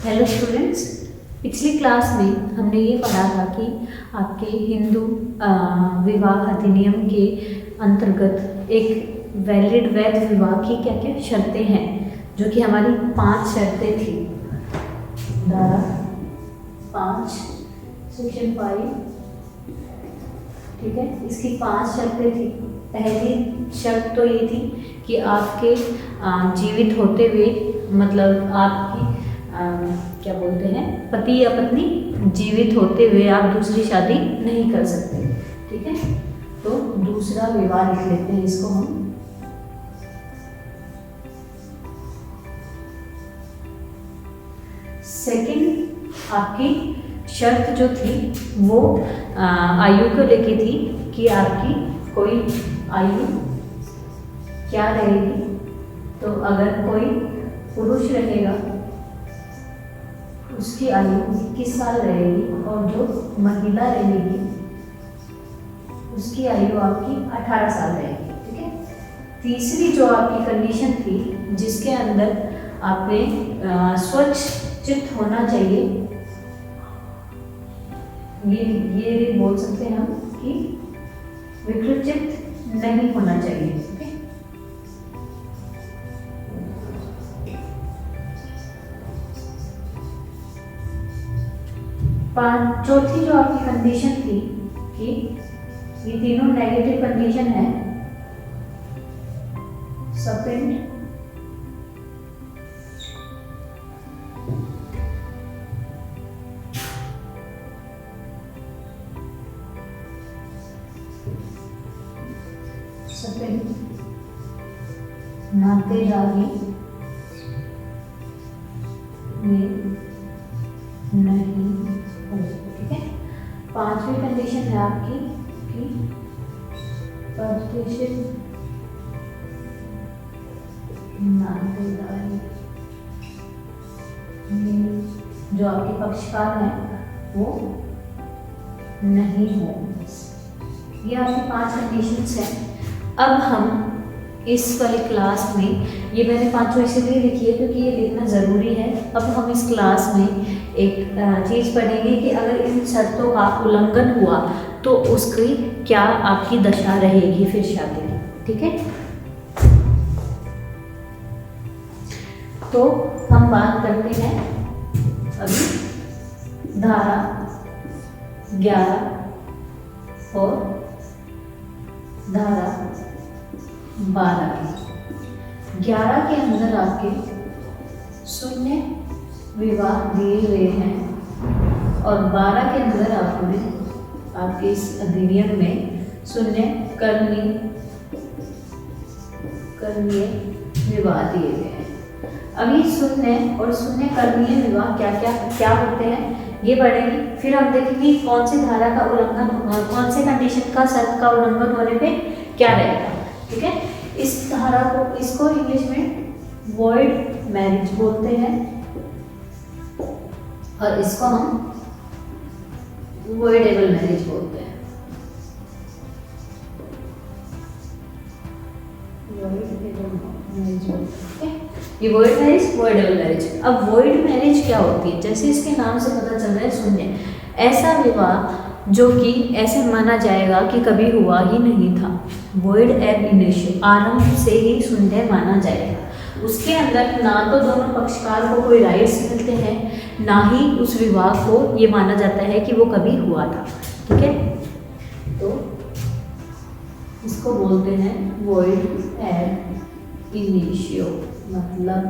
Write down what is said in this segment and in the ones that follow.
Hello students, पिछली class में हमने ये पढ़ा था कि आपके हिंदू विवाह अधिनियम के अंतर्गत एक वैलिड वैध विवाह की क्या क्या शर्तें हैं, जो कि हमारी 5 शर्तें थी। धारा 5 सेक्शन 5, ठीक है, इसकी 5 शर्तें थी। पहली शर्त तो ये थी कि आपके जीवित होते हुए, मतलब आपकी क्या बोलते हैं, पति या पत्नी जीवित होते हुए आप दूसरी शादी नहीं कर सकते। ठीक है, तो दूसरा विवाह लिख लेते हैं इसको हम। सेकंड आपकी शर्त जो थी वो आयु को लेके थी कि आपकी कोई आयु क्या रहेगी। तो अगर कोई पुरुष रहेगा उसकी आयु 21 साल रहेगी, और जो महिला रहेगी उसकी आयु आपकी 18 साल रहेगी। ठीक है, तीसरी जो आपकी कंडीशन थी जिसके अंदर आपने स्वच्छ चित्त होना चाहिए, ये बोल सकते हैं हम कि विकृत चित्त नहीं होना चाहिए। चौथी जो आपकी कंडीशन थी कि ये तीनों नेगेटिव कंडीशन है, सपिंड नातेदारी में नहीं हो। ठीक है, 5वीं कंडीशन है आपकी कि प्रतिष्ठित नातेदारी में जो आपके पक्षकार हैं वो नहीं हो। ये आपकी 5 कंडीशंस हैं। अब हम इस वाली क्लास में, ये मैंने 5 इसलिए लिखी है क्योंकि ये लिखना ज़रूरी है। अब हम इस क्लास में एक चीज़ पढ़ेंगे कि अगर इन शर्तों का उल्लंघन हुआ तो उसकी क्या आपकी दशा रहेगी फिर शादी की। ठीक है, तो हम बात करते हैं अभी धारा 11 और धारा 12 की। 11 के अंदर आपके शून्य विवाह दिए हुए हैं, और 12 के अंदर आपके इस अधिनियम में शून्य कर्मीय विवाह दिए गए हैं। अभी शून्य और शून्य कर्मीय विवाह क्या होते हैं ये पढ़ेंगे। फिर हम देखेंगे कौन सी धारा का उल्लंघन, कौन से कंडीशन का शर्त का उल्लंघन होने पे क्या रहेगा। ठीक है, इस धारा को, इसको इंग्लिश में वॉइड मैरिज बोलते हैं, और इसको हम वॉइडेबल मैरिज बोलते हैं। ये वॉइड मैरिज, वॉइडेबल मैरिज। अब वॉइड मैरिज क्या होती है, जैसे इसके नाम से पता चल रहा है शून्य, ऐसा विवाह जो कि ऐसे माना जाएगा कि कभी हुआ ही नहीं था। वॉइड एब इनिशियो, आरंभ से ही शून्य माना जाएगा। उसके अंदर ना तो दोनों पक्षकार को कोई राइट्स मिलते हैं, ना ही उस विवाह को ये माना जाता है कि वो कभी हुआ था। ठीक है, तो इसको बोलते हैं वॉइड एब इनिशियो, मतलब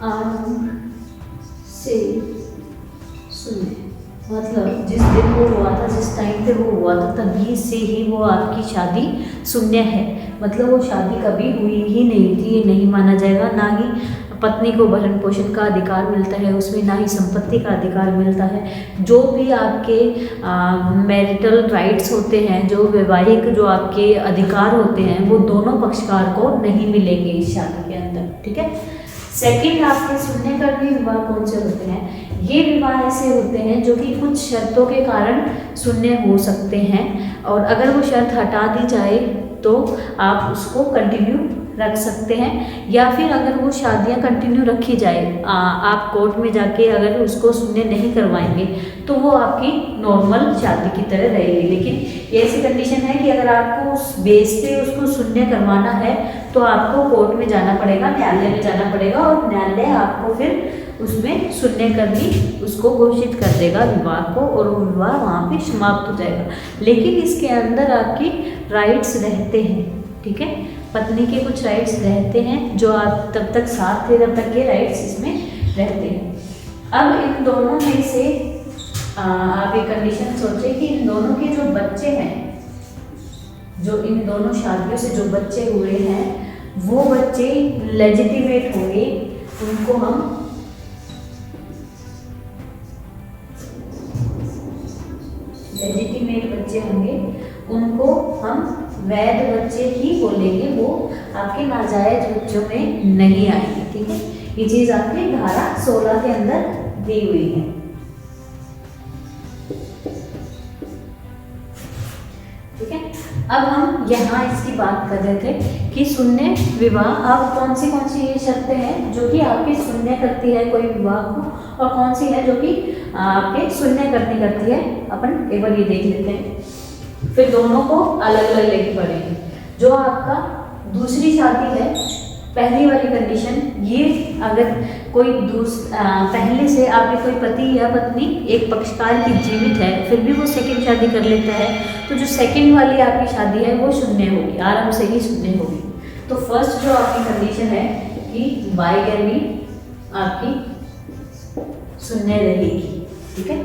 आरंभ से शून्य, मतलब जिस दिन वो हुआ था, जिस टाइम पे वो हुआ था, तभी से ही वो आपकी शादी शून्य है। मतलब वो शादी कभी हुई ही नहीं थी, ये नहीं माना जाएगा। ना ही पत्नी को भरण पोषण का अधिकार मिलता है उसमें, ना ही संपत्ति का अधिकार मिलता है। जो भी आपके मैरिटल राइट्स होते हैं, जो वैवाहिक जो आपके अधिकार होते हैं, वो दोनों पक्षकार को नहीं मिलेंगे इस शादी के अंदर। ठीक है, सेकंड आपके शून्य कर्मी विवाह कौन से होते हैं, ये विवाह ऐसे होते हैं जो कि कुछ शर्तों के कारण शून्य हो सकते हैं, और अगर वो शर्त हटा दी जाए तो आप उसको कंटिन्यू रख सकते हैं, या फिर अगर वो शादियां कंटिन्यू रखी जाए, आप कोर्ट में जाके अगर उसको शून्य नहीं करवाएंगे तो वो आपकी नॉर्मल शादी की तरह रहेगी। लेकिन ऐसी कंडीशन है कि अगर आपको उस बेस पे उसको शून्य करवाना है तो आपको कोर्ट में जाना पड़ेगा, न्यायालय में जाना पड़ेगा, और न्यायालय आपको फिर उसमें शून्य करनी उसको घोषित कर देगा विवाह को, और वो विवाह वहाँ पे समाप्त हो जाएगा। लेकिन इसके अंदर आपकी राइट्स रहते हैं, ठीक है, पत्नी के कुछ राइट्स रहते हैं जो आप तब तक साथ थे तब तक के राइट्स इसमें रहते हैं। अब इन दोनों में से आप एक कंडीशन सोचें कि इन दोनों के जो बच्चे हैं, जो इन दोनों शादियों से जो बच्चे हुए हैं वो बच्चे लेजिटिमेट होंगे, उनको हम लेजिटिमेट बच्चे होंगे, उनको हम वैध बच्चे ही बोलेंगे, वो आपके नाजायज बच्चों में नहीं आएंगे, ठीक है। ये चीज आपकी धारा 16 के अंदर दी हुई है, ठीक है। अब हम यहाँ इसकी बात कर रहे थे कि शून्य विवाह, अब कौन सी ये शर्तें हैं जो कि आपके शून्य करती है कोई विवाह को, और कौन सी है जो कि आपके शून्य करती है, अपन एक बार ये देख लेते हैं, फिर दोनों को अलग अलग लेके पढ़ेंगे। जो आपका दूसरी शादी है, पहली वाली कंडीशन ये, अगर कोई पहले से आपके कोई पति या पत्नी एक पक्षकार की जीवित है फिर भी वो सेकंड शादी कर लेता है, तो जो सेकंड वाली आपकी शादी है वो शून्य होगी, आराम से ही शून्य होगी। तो फर्स्ट जो आपकी कंडीशन है कि बाइगैमी आपकी शून्य रहेगी, ठीक है।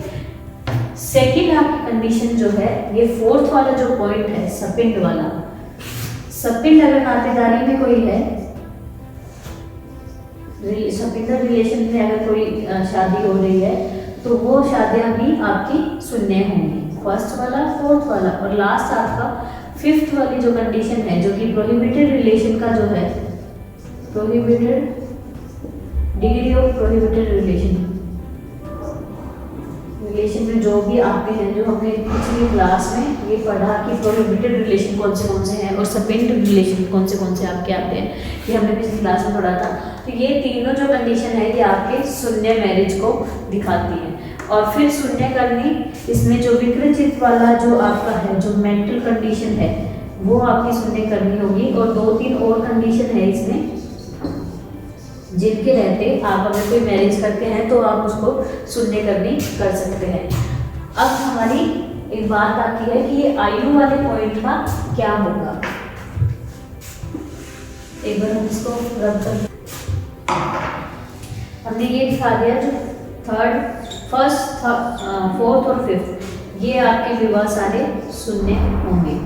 सेकंड आपकी कंडीशन जो है, ये फोर्थ वाला जो पॉइंट है सपिंड वाला, सपिंड अगर नातेदारी में कोई है, सपिंडर रिलेशन में अगर कोई शादी हो रही है तो वो शादियां भी आपकी शून्य होंगी, फर्स्ट वाला, फोर्थ वाला, और लास्ट आपका फिफ्थ वाली जो कंडीशन है जो कि प्रोहिबिटेड रिलेशन का जो है, prohibited degree of prohibited relation में जो भी आते हैं, जो हमने पिछली क्लास में ये पढ़ा कि प्रोहिबिटेड रिलेशन कौन से हैं और सपिंड रिलेशन कौन से आपके आते हैं, ये हमने पिछली क्लास में पढ़ा था। तो ये तीनों जो कंडीशन है ये आपके शून्य मैरिज को दिखाती है। और फिर शून्य करनी, इसमें जो विकृचित वाला जो आपका है, जो मेंटल कंडीशन है वो आपकी शून्य करनी होगी, और 2-3 और कंडीशन है इसमें जिनके रहते आप अगर कोई मैरिज करते हैं तो आप उसको शून्य करनी कर सकते हैं। अब हमारी एक बात आती है कि ये आयु वाले पॉइंट का क्या होगा। एक बार हम इसको रब कर, हमने ये दिखा दिया जो थर्ड, फर्स्ट, फोर्थ और फिफ्थ, ये आपके विवाह सारे शून्य होंगे,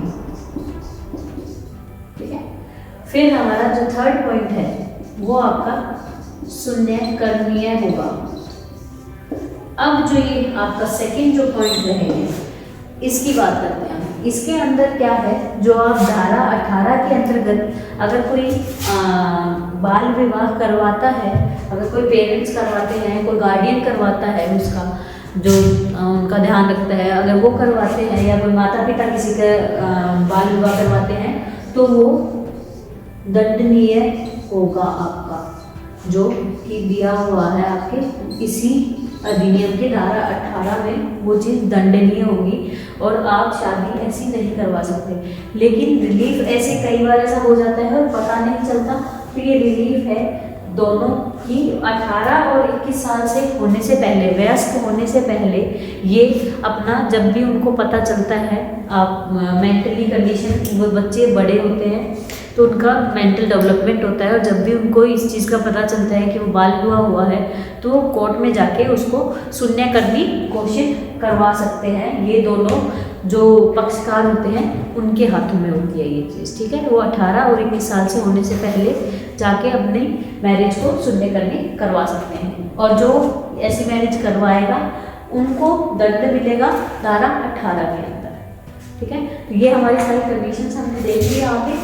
ठीक है। फिर हमारा जो थर्ड पॉइंट है वो आपका शून्य करणीय होगा। अब जो ये आपका सेकंड जो पॉइंट रहेगा, इसकी बात करते हैं। इसके अंदर क्या है, जो आप धारा 18 के अंतर्गत अगर कोई बाल विवाह करवाता है, अगर कोई पेरेंट्स करवाते हैं, कोई गार्डियन करवाता है, उसका जो उनका ध्यान रखता है, अगर वो करवाते हैं या कोई माता पिता किसी का बाल विवाह करवाते हैं तो वो दंडनीय होगा आपका, जो कि दिया हुआ है आपके इसी अधिनियम के धारा 18 में, वो चीज़ दंडनीय होगी और आप शादी ऐसी नहीं करवा सकते। लेकिन रिलीफ ऐसे कई बार ऐसा हो जाता है और पता नहीं चलता, तो ये रिलीफ है दोनों की 18 और 21 साल से होने से पहले, वयस्क होने से पहले, ये अपना जब भी उनको पता चलता है, आप मेंटली कंडीशन, वो बच्चे बड़े होते हैं तो उनका मेंटल डेवलपमेंट होता है, और जब भी उनको इस चीज़ का पता चलता है कि वो बाल विवाह हुआ है तो वो कोर्ट में जाके उसको शून्य करनी कोशिश करवा सकते हैं। ये दोनों जो पक्षकार होते हैं उनके हाथों में होती है ये चीज़, ठीक है। वो 18 और 21 साल से होने से पहले जाके अपनी मैरिज को शून्य करनी करवा सकते हैं, और जो ऐसी मैरिज करवाएगा उनको दंड मिलेगा धारा 18 के अंदर, ठीक है। तो ये हमारी सारी कंडीशंस हमने देख ली आगे।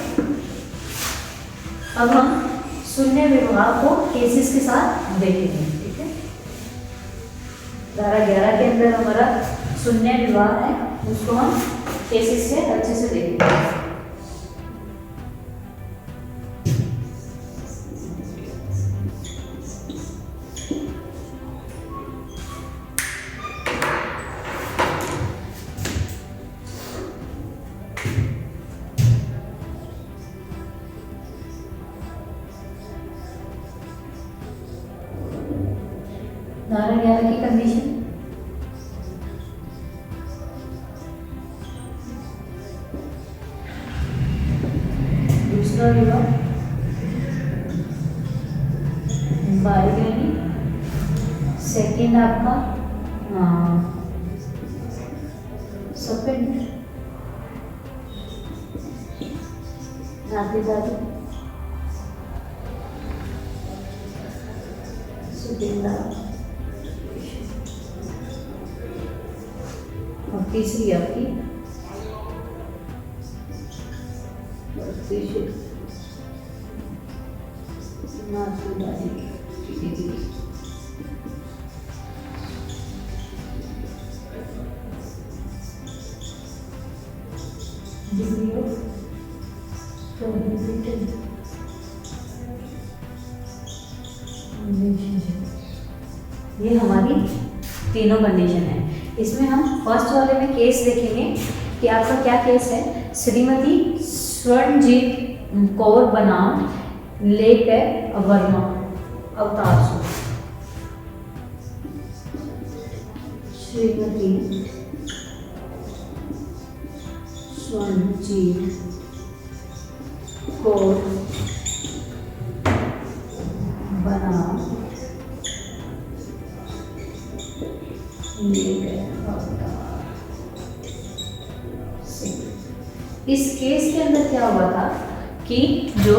अब हम शून्य विवाह को केसेस के साथ देखेंगे, ठीक है। धारा 11 के अंदर हमारा शून्य विवाह है, उसको हम केसेस से अच्छे से देखेंगे। धारा 11 की कंडीशन, दूसरा विवाह बाइगनी, सेकंड आपका सपेंड नातीदारी सुबिंदा, और तीसरी आपकी नातीदारी। डिग्री ऑफ प्रोहिबिटेड रिलेशनशिप, ये हमारी तीनों कंडीशन है। इसमें हम फर्स्ट वाले में केस देखेंगे कि आपका क्या केस है। श्रीमती स्वर्णजीत कौर बनाम लेकर वर्मा अवतार सो। श्रीमती स्वर्णजीत कौर बनाम इस केस के अंदर क्या हुआ था कि जो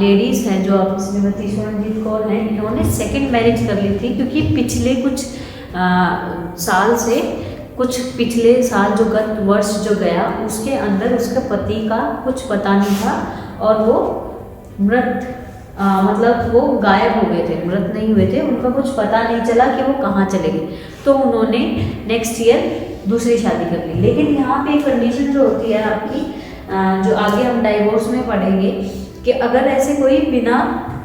लेडीज़ हैं, जो आप श्रीमती स्वर्णजीत कौर हैं, इन्होंने सेकंड मैरिज कर ली थी, क्योंकि पिछले कुछ पिछले साल जो गत वर्ष जो गया उसके अंदर उसके पति का कुछ पता नहीं था और वो मतलब वो गायब हो गए थे, मृत नहीं हुए थे, उनका कुछ पता नहीं चला कि वो कहाँ चले गए। तो उन्होंने नेक्स्ट ईयर दूसरी शादी कर ली। लेकिन यहाँ पे एक कंडीशन जो होती है आपकी, जो आगे हम डाइवोर्स में पढ़ेंगे, कि अगर ऐसे कोई बिना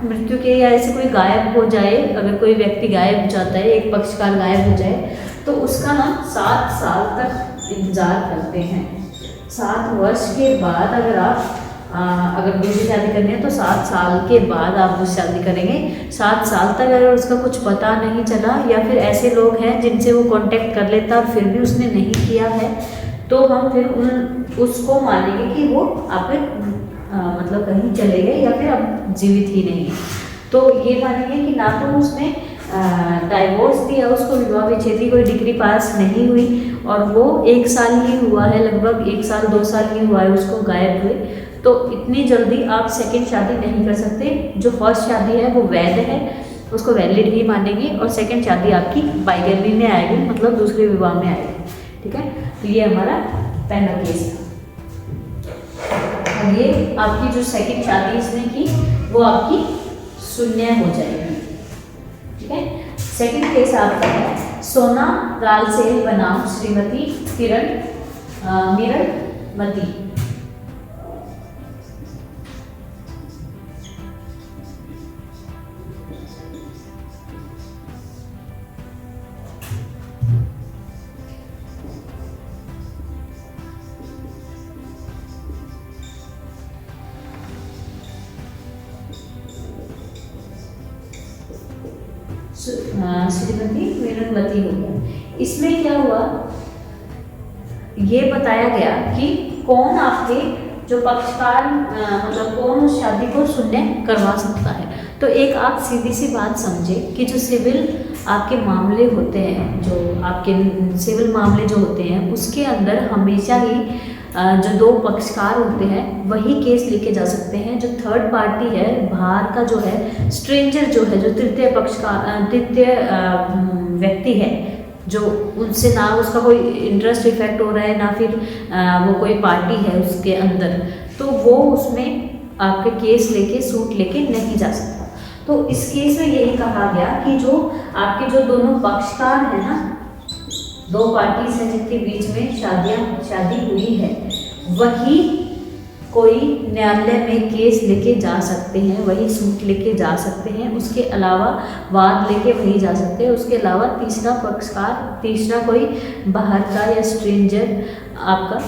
मृत्यु के या ऐसे कोई गायब हो जाए, अगर कोई व्यक्ति गायब हो जाता है, एक पक्षकार गायब हो जाए, तो उसका ना 7 साल तक इंतजार करते हैं। 7 वर्ष के बाद अगर दूसरी शादी करनी है तो 7 साल के बाद आप दूसरी शादी करेंगे। 7 साल तक अगर उसका कुछ पता नहीं चला, या फिर ऐसे लोग हैं जिनसे वो कांटेक्ट कर लेता और फिर भी उसने नहीं किया है, तो हम फिर उसको मानेंगे कि वो आपके मतलब कहीं चले गए या फिर अब जीवित ही नहीं है। तो ये मानेंगे कि ना तो उसने डाइवोर्स दिया, उसको विवाह विच्छेद की कोई डिग्री पास नहीं हुई, और वो 1 साल ही हुआ है, लगभग 1 साल 2 साल ही हुआ है उसको गायब हुए। तो इतनी जल्दी आप सेकंड शादी नहीं कर सकते। जो फर्स्ट शादी है वो वैध है, उसको वैलिड ही मानेंगे, और सेकंड शादी आपकी बाइगेमी में आएगी, मतलब दूसरे विवाह में आएगी। ठीक है, तो ये हमारा पहला केस था। और ये आपकी जो सेकंड शादी इसने की वो आपकी शून्य हो जाएगी। ठीक है, सेकंड केस आपका है सोना रालसेन बनाम श्रीमती किरण मीरमती। श्रीमती मीरमती हो गया। इसमें क्या हुआ, ये बताया गया कि कौन आपके जो पक्षकार मतलब कौन उस शादी को शून्य करवा सकता है। तो एक आप सीधी सी बात समझे कि जो सिविल आपके मामले होते हैं, जो आपके सिविल मामले जो होते हैं, उसके अंदर हमेशा ही जो 2 पक्षकार होते हैं वही केस लेके जा सकते हैं। जो थर्ड पार्टी है, बाहर का जो है, स्ट्रेंजर जो है, जो तृतीय व्यक्ति है, जो उनसे ना उसका कोई इंटरेस्ट इफेक्ट हो रहा है, ना फिर वो कोई पार्टी है उसके अंदर, तो वो उसमें आपके केस लेके सूट लेके नहीं जा सकता। तो इस केस में यही कहा गया कि जो आपके जो दोनों पक्षकार हैं ना, 2 पार्टीज हैं जिनके बीच में शादी हुई है, वही कोई न्यायालय में केस लेके जा सकते हैं, वही सूट लेके जा सकते हैं। उसके अलावा वाद लेके वही जा सकते हैं। उसके अलावा तीसरा पक्षकार, तीसरा कोई बाहर का या स्ट्रेंजर आपका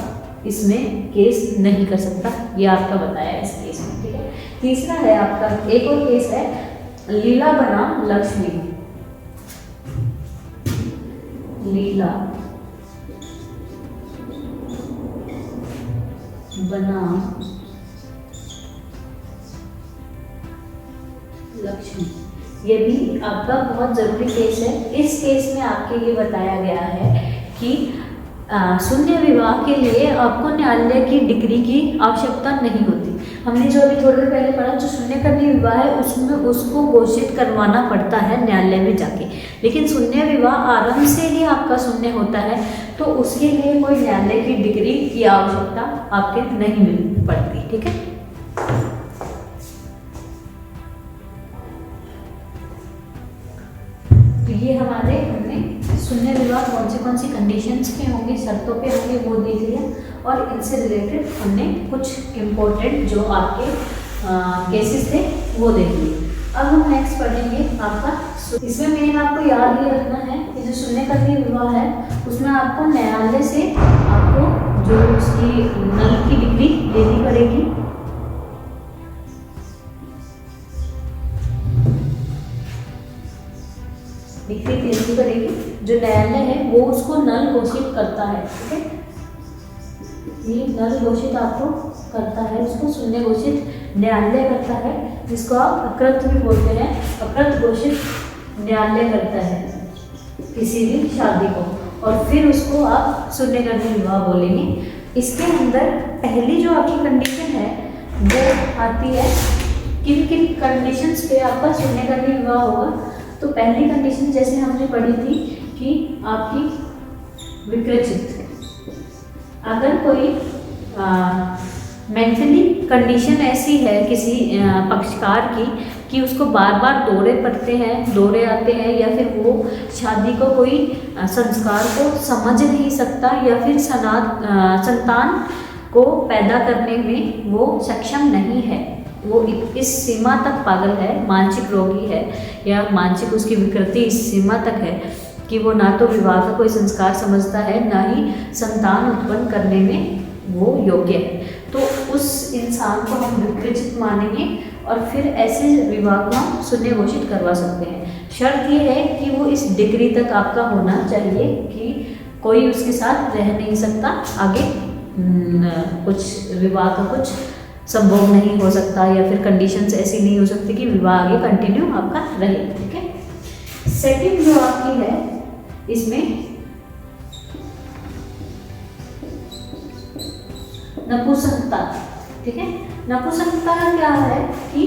इसमें केस नहीं कर सकता। ये आपका बताया है इस केस में। ठीक है, तीसरा है आपका, एक और केस है लीला बनाम लक्ष्मी। लीला बनाम लक्ष्मी, ये भी आपका बहुत ज़रूरी केस है। इस केस में आपके ये बताया गया है कि शून्य विवाह के लिए आपको न्यायालय की डिग्री की आवश्यकता नहीं होती। हमने जो अभी थोड़ी देर पहले पढ़ा, जो शून्यकर्णी विवाह है उसमें उसको घोषित करवाना पड़ता है न्यायालय में जाके, लेकिन शून्य विवाह आरंभ से ही आपका शून्य होता है, तो उसके लिए कोई न्यायालय की डिग्री की आवश्यकता आपके नहीं मिल पड़ती। ठीक है, तो ये हमने शून्य विवाह कौन सी कंडीशंस पे होंगे, शर्तों पे होंगे, वो देख लिया, और इनसे रिलेटेड हमने कुछ इम्पोर्टेंट जो आपके केसेस थे वो देख लिए। अब हम नेक्स्ट पढ़ेंगे आपका, इसमें मेन आपको याद ये रखना है कि जो शून्यकर्णी विवाह है उसमें आपको न्यायालय से आपको जो उसकी नल की डिग्री लेनी पड़ेगी। डिग्री देनी पड़ेगी, जो न्यायालय है वो उसको नल घोषित करता है। ठीक है, ये नल घोषित आपको करता है, उसको शून्य घोषित न्यायालय करता है, जिसको आप अकृत भी बोलते हैं। अकृत घोषित न्यायालय करता है किसी भी शादी को, और फिर उसको आप शून्यकर्णी विवाह बोलेंगे। इसके अंदर पहली जो आपकी कंडीशन है वो आती है, किन किन कंडीशंस पे आपका शून्यकर्णी विवाह होगा। तो पहली कंडीशन जैसे हमने पढ़ी थी कि आपकी विकृचित, अगर कोई मेंटली कंडीशन ऐसी है किसी पक्षकार की कि उसको बार बार दौरे पड़ते हैं, दौरे आते हैं, या फिर वो शादी को कोई संस्कार को समझ नहीं सकता, या फिर संतान को पैदा करने में वो सक्षम नहीं है, वो इस सीमा तक पागल है, मानसिक रोगी है, या मानसिक उसकी विकृति इस सीमा तक है कि वो ना तो विवाह का कोई संस्कार समझता है, ना ही संतान उत्पन्न करने में वो योग्य है, तो उस इंसान को हम विकृचित मानेंगे, और फिर ऐसे विवाह को हम शून्य घोषित करवा सकते हैं। शर्त ये है कि वो इस डिग्री तक आपका होना चाहिए कि कोई उसके साथ रह नहीं सकता, आगे कुछ विवाह का कुछ संभव नहीं हो सकता, या फिर कंडीशंस ऐसी नहीं हो सकती कि विवाह आगे कंटिन्यू आपका रहे। ठीक है, सेकंड जो आपकी है इसमें नपुंसकता। ठीक है, नपुंसकता का क्या है कि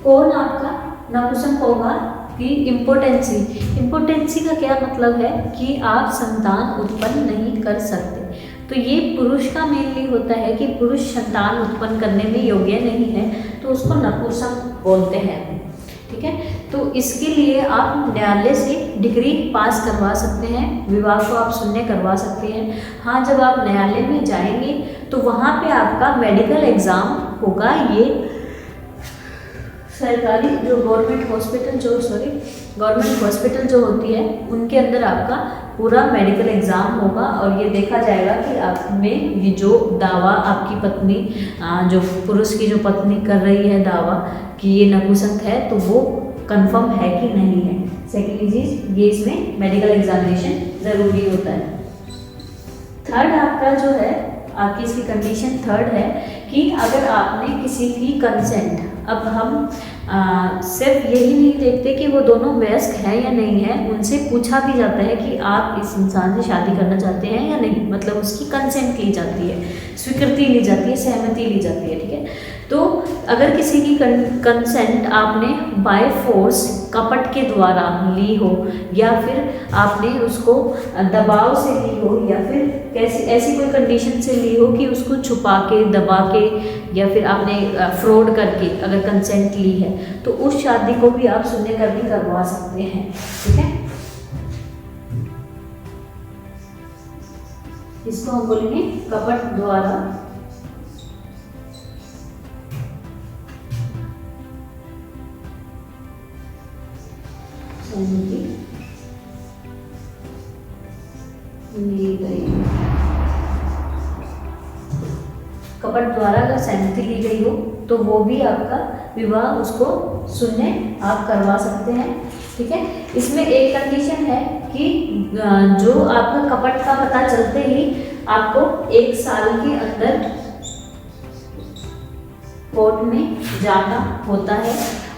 कौन आपका नपुंसक होगा, कि इम्पोर्टेंसी का क्या मतलब है कि आप संतान उत्पन्न नहीं कर सकते। तो ये पुरुष का मेनली होता है कि पुरुष संतान उत्पन्न करने में योग्य नहीं है, तो उसको नपुंसक बोलते हैं। ठीक है, तो इसके लिए आप न्यायालय से डिग्री पास करवा सकते हैं, विवाह को आप शून्य करवा सकते हैं। हाँ, जब आप न्यायालय में जाएंगे तो वहाँ पे आपका मेडिकल एग्ज़ाम होगा। ये सरकारी जो गवर्नमेंट हॉस्पिटल जो होती है उनके अंदर आपका पूरा मेडिकल एग्ज़ाम होगा, और ये देखा जाएगा कि आप में ये जो दावा आपकी पत्नी, जो पुरुष की जो पत्नी कर रही है दावा कि ये नपुंसक है, तो वो कंफर्म है कि नहीं है। सेकेंडली चीज़ ये इसमें मेडिकल एग्जामिनेशन ज़रूरी होता है। थर्ड आपका जो है, आपकी इसकी कंडीशन थर्ड है कि अगर आपने किसी की कंसेंट, अब हम सिर्फ यही नहीं देखते कि वो दोनों वयस्क हैं या नहीं है, उनसे पूछा भी जाता है कि आप इस इंसान से शादी करना चाहते हैं या नहीं, मतलब उसकी कंसेंट ली जाती है, स्वीकृति ली जाती है, सहमति ली जाती है। ठीक है, तो अगर किसी की कंसेंट आपने बाय फोर्स, कपट के द्वारा ली हो, या फिर आपने उसको दबाव से ली हो, या फिर कैसी ऐसी कोई कंडीशन से ली हो कि उसको छुपा के, दबा के, या फिर आपने फ्रॉड करके अगर कंसेंट ली है, तो उस शादी को भी आप शून्यकर्णी करवा सकते हैं। ठीक है, इसको हम बोलेंगे कपट द्वारा ली गई। कपट द्वारा अगर सहमति ली गई हो तो वो भी आपका विवाह उसको शून्य आप करवा सकते हैं। ठीक है। इसमें एक कंडीशन है कि जो आपका कपट का पता चलते ही आपको 1 साल के अंदर कोर्ट में जाना होता है।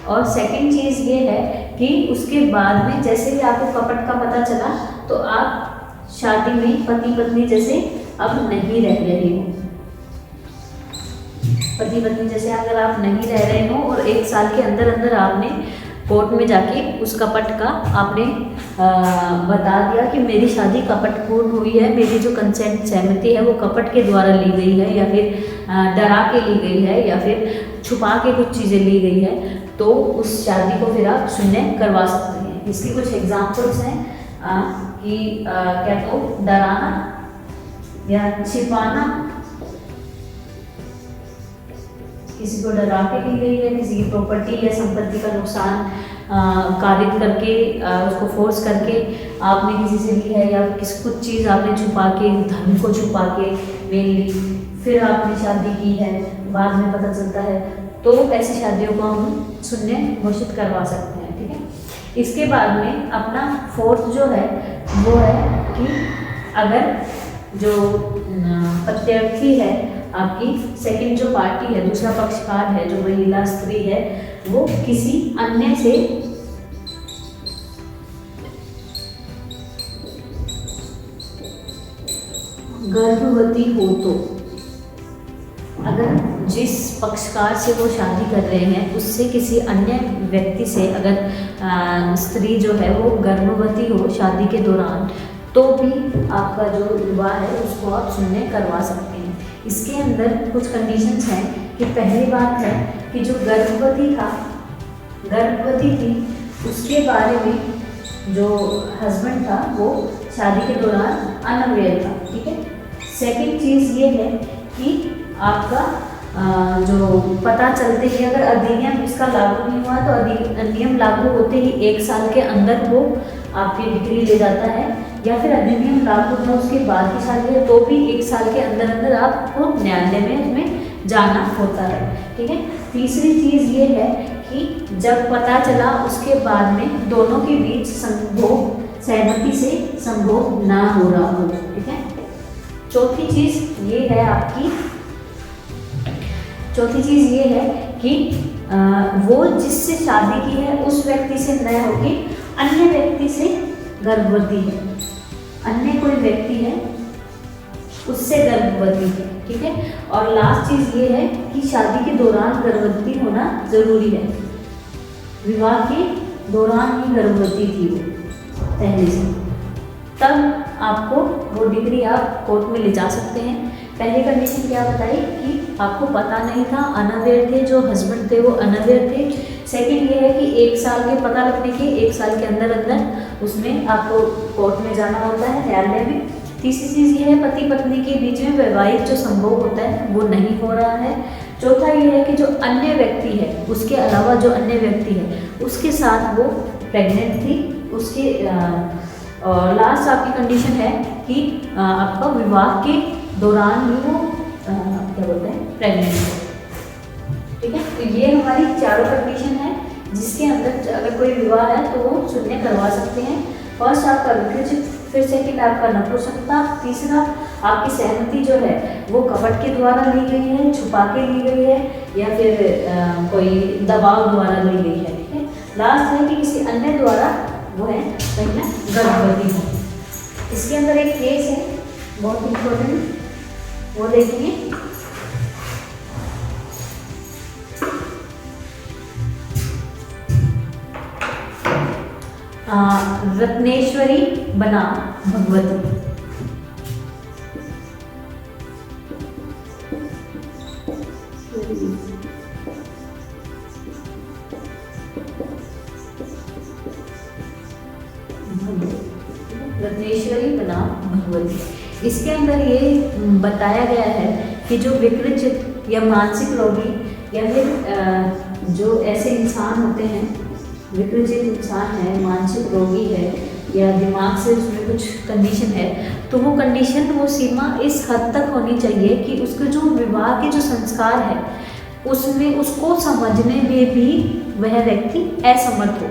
और सेकंड चीज़ ये है कि उसके बाद में जैसे ही आपको कपट का पता चला तो आप शादी में पति पत्नी जैसे अब नहीं रह रहे हो। पति पत्नी जैसे अगर आप नहीं रह रहे हो और 1 साल के अंदर अंदर आपने कोर्ट में जाके उस कपट का आपने बता दिया कि मेरी शादी कपटपूर्ण हुई है, मेरी जो कंसेंट सहमति है वो कपट के द्वारा ली गई है या फिर डरा के ली गई है या फिर छुपा के कुछ चीज़ें ली गई है, तो उस शादी को फिर आप शून्य करवा सकते हैं। इसकी कुछ एग्जाम्पल्स हैं कि क्या तो डराना या छिपाना, किसी को डरा के ली गई है, किसी की प्रॉपर्टी या संपत्ति का नुकसान कारित करके उसको फोर्स करके आपने किसी से ली है, या किसी कुछ चीज़ आपने छुपा के, धन को छुपा के मेनली फिर आपने शादी की है, बाद में पता चलता है, तो ऐसी शादियों को हम शून्य घोषित करवा सकते हैं। ठीक है। इसके बाद में अपना फोर्थ जो है वो है कि अगर जो प्रत्यार्थी है आपकी सेकंड जो पार्टी है, दूसरा पक्षकार है, जो महिला स्त्री है, वो किसी अन्य से गर्भवती हो, तो अगर जिस पक्षकार से वो शादी कर रहे हैं उससे किसी अन्य व्यक्ति से अगर स्त्री जो है वो गर्भवती हो शादी के दौरान, तो भी आपका जो विवाह है उसको आप शून्य करवा सकते हैं। इसके अंदर कुछ कंडीशंस हैं कि पहली बात है कि जो गर्भवती थी उसके बारे में जो हस्बैंड था वो शादी के दौरान अनअवेयर था। ठीक है। सेकंड चीज़ ये है कि आपका जो पता चलते ही अगर अधिनियम इसका लागू नहीं हुआ तो अधिनियम लागू होते ही 1 साल के अंदर वो आपकी डिग्री ले जाता है, या फिर अधिनियम लागू हुआ उसके बाद की शादी है तो भी 1 साल के अंदर अंदर आपको न्यायालय में उसमें जाना होता है। ठीक है। तीसरी चीज़ ये है कि जब पता चला उसके बाद में दोनों के बीच संभोग सहमति से संभोग ना हो रहा हो। ठीक है। चौथी चीज़ ये है कि वो जिससे शादी की है उस व्यक्ति से न होके अन्य व्यक्ति से गर्भवती है, अन्य कोई व्यक्ति है उससे गर्भवती है। ठीक है। और लास्ट चीज़ ये है कि शादी के दौरान गर्भवती होना जरूरी है, विवाह के दौरान ही गर्भवती थी वो पहले से, तब आपको वो डिग्री आप कोर्ट में ले जा सकते हैं। पहली कंडीशन क्या बताई कि आपको पता नहीं था, अनअवेयर थे, जो हस्बैंड थे वो अनअवेयर थे। सेकंड ये है कि 1 साल के पता लगने के 1 साल के अंदर अंदर उसमें आपको कोर्ट में जाना होता है, न्यायालय में। तीसरी चीज़ ये है पति पत्नी के बीच में वैवाहिक जो संभोग होता है वो नहीं हो रहा है। चौथा ये है कि जो अन्य व्यक्ति है उसके अलावा जो अन्य व्यक्ति है उसके साथ वो प्रेग्नेंट थी, उसके और लास्ट आपकी कंडीशन है कि आपका विवाह के दौरान ही वो क्या बोलते हैं प्रेग्नेंट है। ठीक है। तो ये हमारी चारों कंडीशन है जिसके अंदर अगर कोई विवाह है तो वो शून्य करवा सकते हैं। फर्स्ट आपका विकृत, फिर सेकंड आपका नपुंसकता, तीसरा आपकी सहमति जो है वो कपट के द्वारा ली गई है, छुपा के ली गई है, या फिर कोई दबाव द्वारा ली गई है। ठीक है। लास्ट है कि किसी अन्य द्वारा वो है महिला गर्भवती है। इसके अंदर एक केस है बहुत इम्पोर्टेंट, वो देखिए। रत्नेश्वरी बनाम भगवती। रत्नेश्वरी बनाम भगवती। इसके अंदर ये बताया गया है कि जो विकृत या मानसिक रोगी या फिर जो ऐसे इंसान होते हैं, विकृत इंसान है, मानसिक रोगी है या दिमाग से उसमें कुछ कंडीशन है, तो वो कंडीशन वो सीमा इस हद तक होनी चाहिए कि उसके जो विवाह के जो संस्कार है उसमें उसको समझने में भी वह व्यक्ति असमर्थ हो।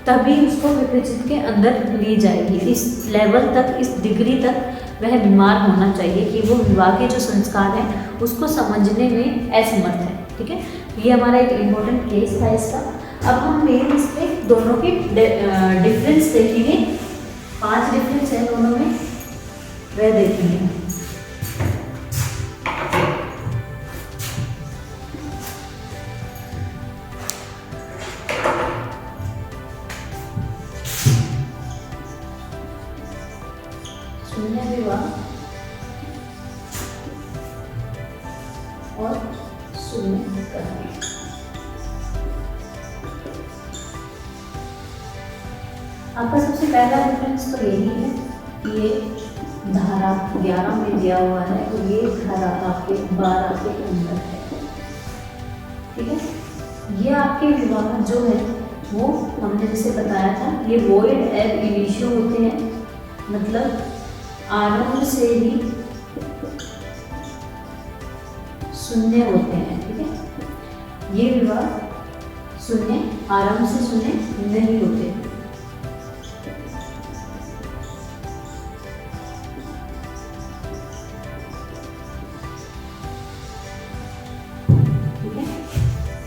तभी उसको विपरीत के अंदर ली जाएगी। इस लेवल तक, इस डिग्री तक वह बीमार होना चाहिए कि वो विवाह के जो संस्कार हैं उसको समझने में असमर्थ है। ठीक है, ये हमारा एक इम्पोर्टेंट केस था इसका। अब हम मेन इस पे दोनों के डिफरेंस देखेंगे। 5 डिफरेंस है दोनों में, वह देखेंगे। शून्य विवाह और शून्य करना। आपका सबसे पहला डिफरेंस तो यही है कि ये धारा 11 में दिया हुआ है और ये धारा आपके 12 के अंदर है। ठीक है, ये आपके विवाह जो है वो हमने जैसे बताया था, ये वॉइड एब इनिशियो होते हैं, मतलब आरंभ से ही शून्य होते हैं। ठीक है, ये विवाह शून्य, आरंभ से शून्य नहीं होते।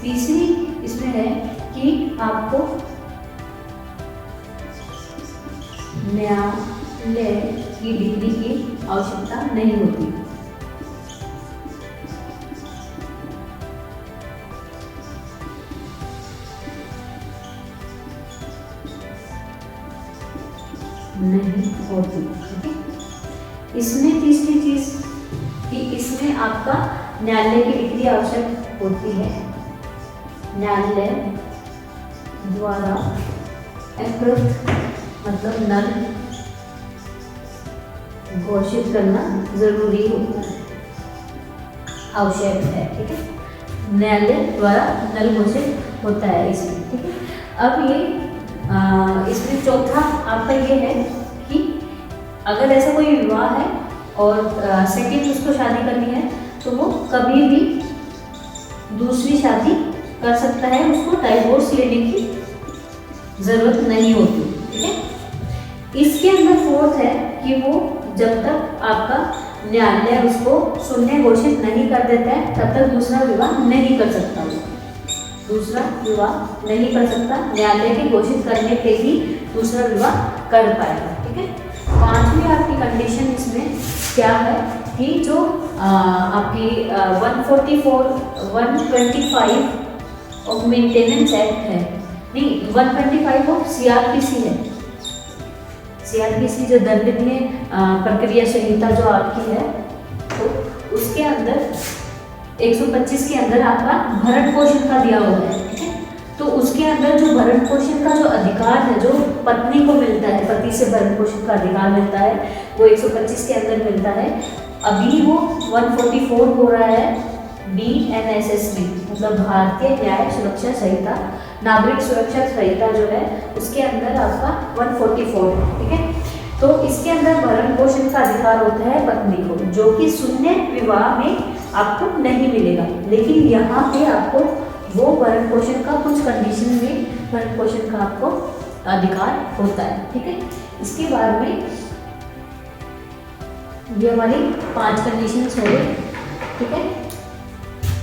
तीसरी इसमें है कि आपको न्यायालय की डिग्री की आवश्यकता नहीं होती। नहीं होती। ठीक है, इसमें तीसरी चीज कि इसमें आपका न्यायालय की डिग्री आवश्यक होती है। न्यायालय द्वारा अकृत मतलब नल घोषित करना जरूरी होता है, आवश्यक है। ठीक है, न्यायालय द्वारा नल घोषित होता है इसमें। ठीक है, अब ये इसमें चौथा आपका ये है कि अगर ऐसा कोई विवाह है और सेकंड उसको शादी करनी है तो वो कभी भी दूसरी शादी कर सकता है, उसको डाइवोर्स लेने की जरूरत नहीं होती। ठीक है, इसके अंदर फोर्थ है कि वो जब तक आपका न्यायालय उसको शून्य घोषित नहीं कर देता है तब तक दूसरा विवाह नहीं कर सकता। दूसरा विवाह नहीं कर सकता, न्यायालय के घोषित करने पे ही दूसरा विवाह कर पाएगा। ठीक है, पांचवी आपकी कंडीशन इसमें क्या है कि जो आपकी 144 125 ऑफ मेंटेनेंस एक्ट है, नहीं 125 ऑफ सीआरपीसी है। सीआरपीसी जो दंडनीय प्रक्रिया संहिता जो आपकी है, तो उसके अंदर 125 के अंदर आपका भरण पोषण का दिया हुआ है। ठीक है, तो उसके अंदर जो भरण पोषण का जो अधिकार है, जो पत्नी को मिलता है, पति से भरण पोषण का अधिकार मिलता है, वो 125 के अंदर मिलता है। अभी वो 144 हो रहा है BNSS में, मतलब भारतीय न्याय सुरक्षा संहिता, नागरिक सुरक्षा संहिता जो है उसके अंदर आपका 144 है। ठीक है, तो इसके अंदर भरण पोषण का अधिकार होता है पत्नी को, जो कि शून्य विवाह में आपको नहीं मिलेगा। लेकिन यहाँ पे आपको वो भरण पोषण का कुछ कंडीशन में भरण पोषण का आपको अधिकार होता है। ठीक है, इसके बाद में ये हमारी 5 कंडीशंस हो गई। ठीक है,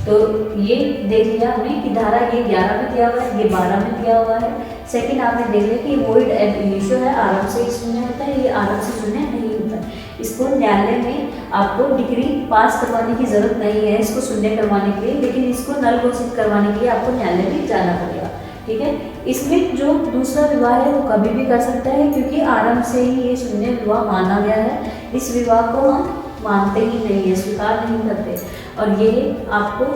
तो ये देख लिया हमने कि धारा ये 11 में दिया हुआ है, ये 12 में दिया हुआ है। सेकंड आपने देख लिया कि वॉइड एब इनिशियो है, आराम से शून्य होता है, ये आराम से शून्य नहीं होता है। इसको न्यायालय में आपको डिग्री पास करवाने की जरूरत नहीं है इसको शून्य करवाने के लिए, लेकिन इसको नल घोषित करवाने के लिए आपको न्यायालय में जाना पड़ेगा। ठीक है, इसमें जो दूसरा विवाह है वो कभी भी कर सकता है, क्योंकि आरंभ से ही ये शून्य विवाह माना गया है। इस विवाह को हम मानते ही नहीं है, स्वीकार नहीं करते, और ये आपको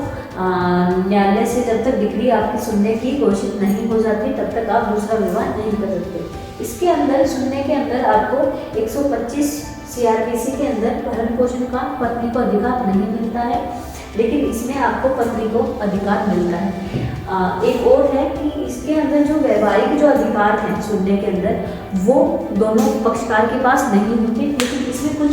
न्यायालय से जब तक डिग्री आपकी शून्य की घोषित नहीं हो जाती तब तक आप दूसरा विवाह नहीं कर सकते। इसके अंदर शून्य के अंदर आपको 125 सीआरपीसी के अंदर भरण पोषण का पत्नी को अधिकार नहीं मिलता है, लेकिन इसमें आपको पत्नी को अधिकार मिलता है। एक और है कि इसके अंदर जो वैवाहिक जो अधिकार हैं शून्य के अंदर, वो दोनों पक्षकार के पास नहीं होते, लेकिन इसमें कुछ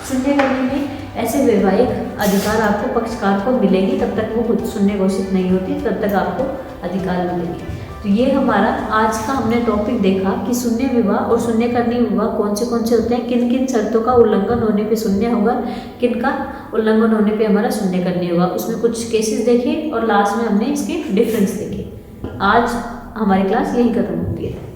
शून्य करने में ऐसे वैवाहिक अधिकार आपको पक्षकार को मिलेंगे। तब तक वो खुद शून्य घोषित नहीं होती, तब तक आपको अधिकार मिलेंगे। तो ये हमारा आज का हमने टॉपिक देखा कि शून्य विवाह और शून्य करनीय विवाह कौन से होते हैं, किन किन शर्तों का उल्लंघन होने पे शून्य होगा, किन का उल्लंघन होने पे हमारा शून्य करनीय होगा। उसमें कुछ केसेस देखे और लास्ट में हमने इसके डिफरेंस देखे। आज हमारी क्लास यही खत्म होती है।